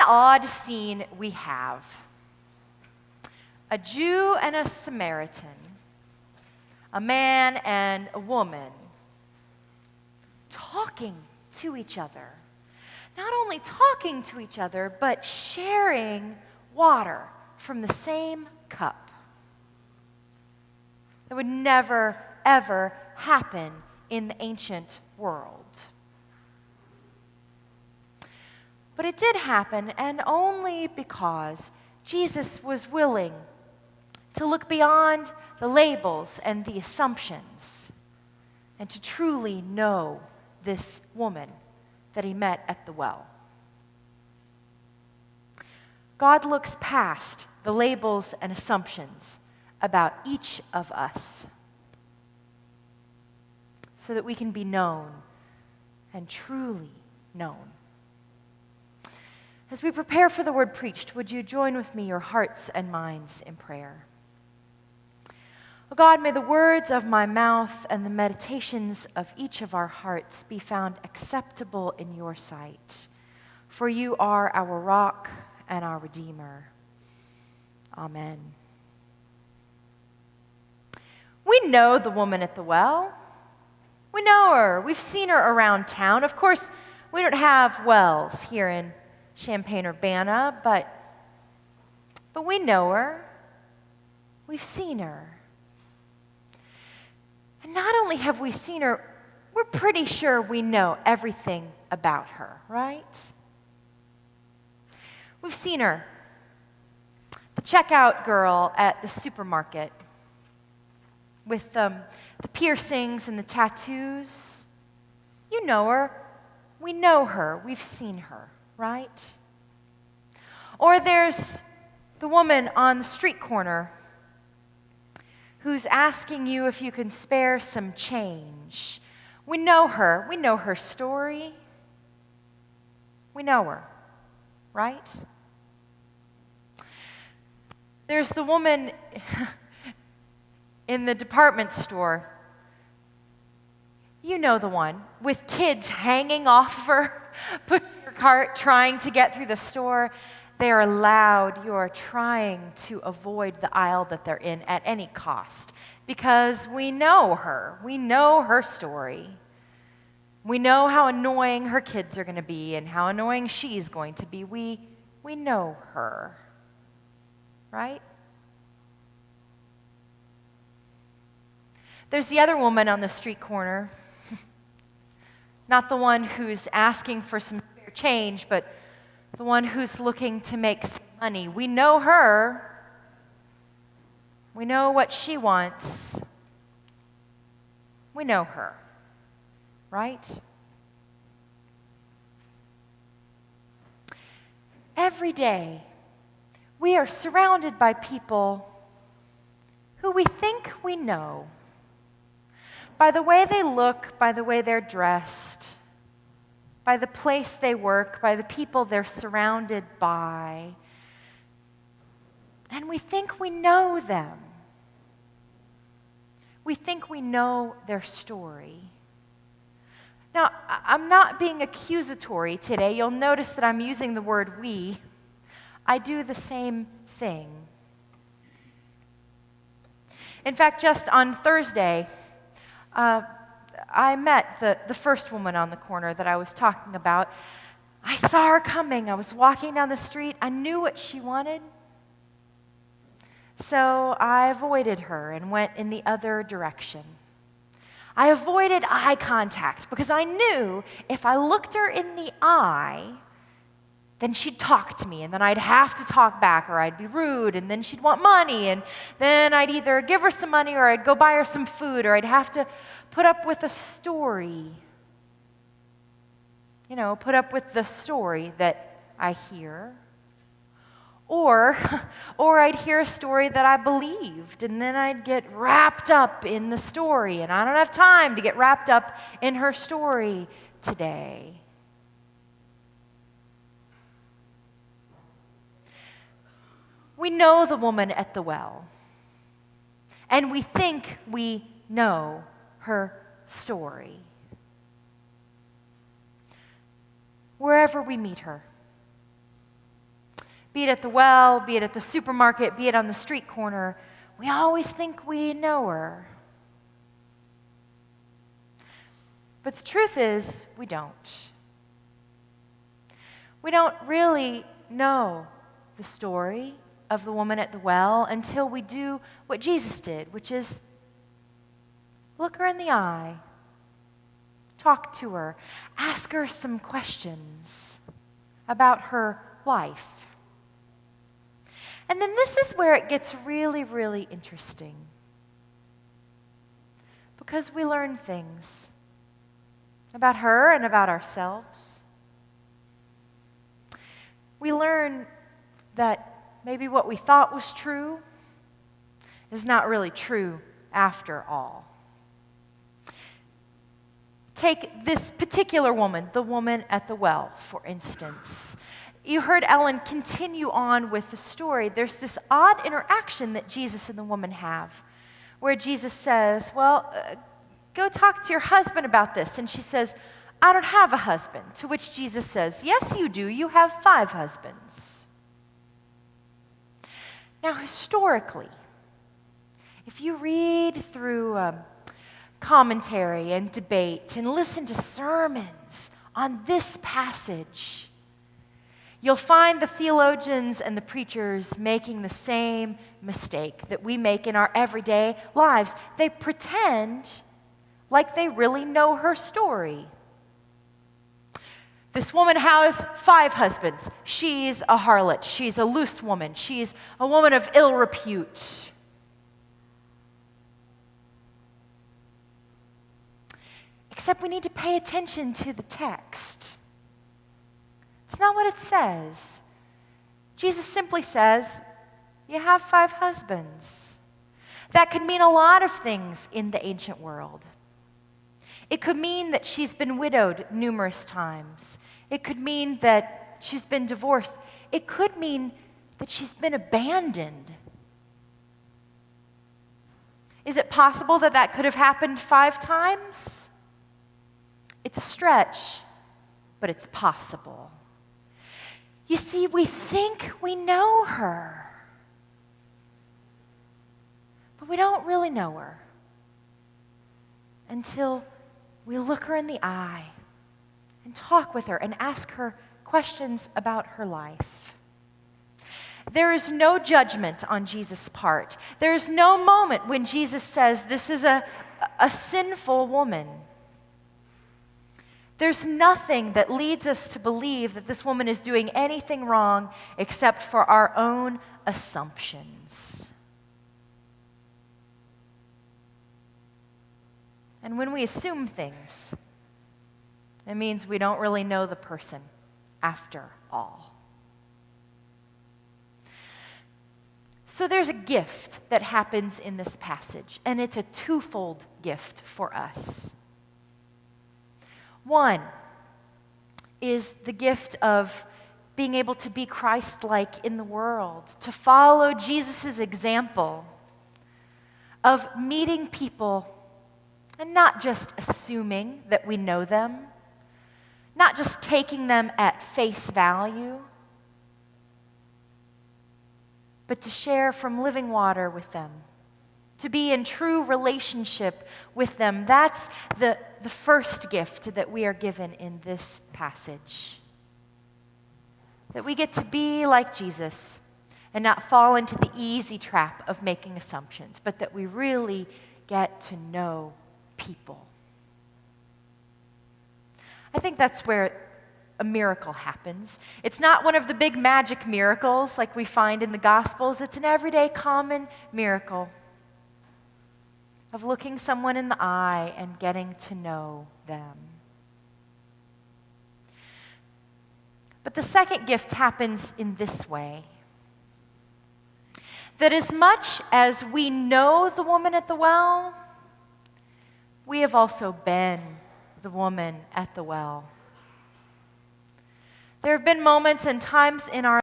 an odd scene we have. A Jew and a Samaritan, a man and a woman, talking to each other. Not only talking to each other, but sharing water from the same cup. That would never, ever happen in the ancient world. But it did happen, and only because Jesus was willing to look beyond the labels and the assumptions and to truly know this woman that he met at the well. God looks past the labels and assumptions about each of us so that we can be known and truly known. As we prepare for the word preached, would you join with me your hearts and minds in prayer? Oh God, may the words of my mouth and the meditations of each of our hearts be found acceptable in your sight, for you are our rock and our Redeemer. Amen. We know the woman at the well. We know her. We've seen her around town. Of course, we don't have wells here in Champaign-Urbana, but we know her. We've seen her. And not only have we seen her, we're pretty sure we know everything about her, right? We've seen her, the checkout girl at the supermarket with the piercings and the tattoos. You know her. We know her. We've seen her, right? Or there's the woman on the street corner who's asking you if you can spare some change. We know her. We know her story. We know her, right? There's the woman in the department store. You know the one, with kids hanging off of her, pushing her cart, trying to get through the store. They are loud. You are trying to avoid the aisle that they're in at any cost because we know her. We know her story. We know how annoying her kids are going to be and how annoying she's going to be. We know her, right? There's the other woman on the street corner, not the one who's asking for some spare change, but the one who's looking to make some money. We know her. We know what she wants. We know her, right? Every day, we are surrounded by people who we think we know. By the way they look, by the way they're dressed, by the place they work, by the people they're surrounded by. And we think we know them. We think we know their story. Now, I'm not being accusatory today. You'll notice that I'm using the word we. I do the same thing. In fact, just on Thursday, I met the first woman on the corner that I was talking about. I saw her coming. I was walking down the street. I knew what she wanted. So I avoided her and went in the other direction. I avoided eye contact because I knew if I looked her in the eye, then she'd talk to me, and then I'd have to talk back, or I'd be rude, and then she'd want money, and then I'd either give her some money, or I'd go buy her some food, or I'd have to put up with a story. You know, put up with the story that I hear. Or I'd hear a story that I believed, and then I'd get wrapped up in the story, and I don't have time to get wrapped up in her story today. We know the woman at the well, and we think we know her story. Wherever we meet her, Be it at the well, be it at the supermarket, be it on the street corner, we always think we know her. But the truth is, we don't. We don't really know the story of the woman at the well until we do what Jesus did, which is look her in the eye, talk to her, ask her some questions about her life. And then this is where it gets really, really interesting. Because we learn things about her and about ourselves. We learn that maybe what we thought was true is not really true after all. Take this particular woman, the woman at the well, for instance. You heard Ellen continue on with the story. There's this odd interaction that Jesus and the woman have, where Jesus says, well, go talk to your husband about this. And she says, I don't have a husband. To which Jesus says, yes, you do. You have 5 husbands. Now, historically, if you read through commentary and debate and listen to sermons on this passage, you'll find the theologians and the preachers making the same mistake that we make in our everyday lives. They pretend like they really know her story. This woman has 5 husbands. She's a harlot. She's a loose woman. She's a woman of ill repute. Except we need to pay attention to the text. It's not what it says. Jesus simply says, you have 5 husbands. That could mean a lot of things in the ancient world. It could mean that she's been widowed numerous times. It could mean that she's been divorced. It could mean that she's been abandoned. Is it possible that that could have happened 5 times? It's a stretch, but it's possible. You see, we think we know her, but we don't really know her until we look her in the eye and talk with her and ask her questions about her life. There is no judgment on Jesus' part. There is no moment when Jesus says, this is a sinful woman. There's nothing that leads us to believe that this woman is doing anything wrong except for our own assumptions. And when we assume things, it means we don't really know the person after all. So there's a gift that happens in this passage, and it's a twofold gift for us. One is the gift of being able to be Christ-like in the world, to follow Jesus' example of meeting people and not just assuming that we know them, not just taking them at face value, but to share from living water with them, to be in true relationship with them. That's the first gift that we are given in this passage. That we get to be like Jesus and not fall into the easy trap of making assumptions, but that we really get to know people. I think that's where a miracle happens. It's not one of the big magic miracles like we find in the Gospels. It's an everyday common miracle of looking someone in the eye and getting to know them. But the second gift happens in this way. That as much as we know the woman at the well, we have also been the woman at the well. There have been moments and times in our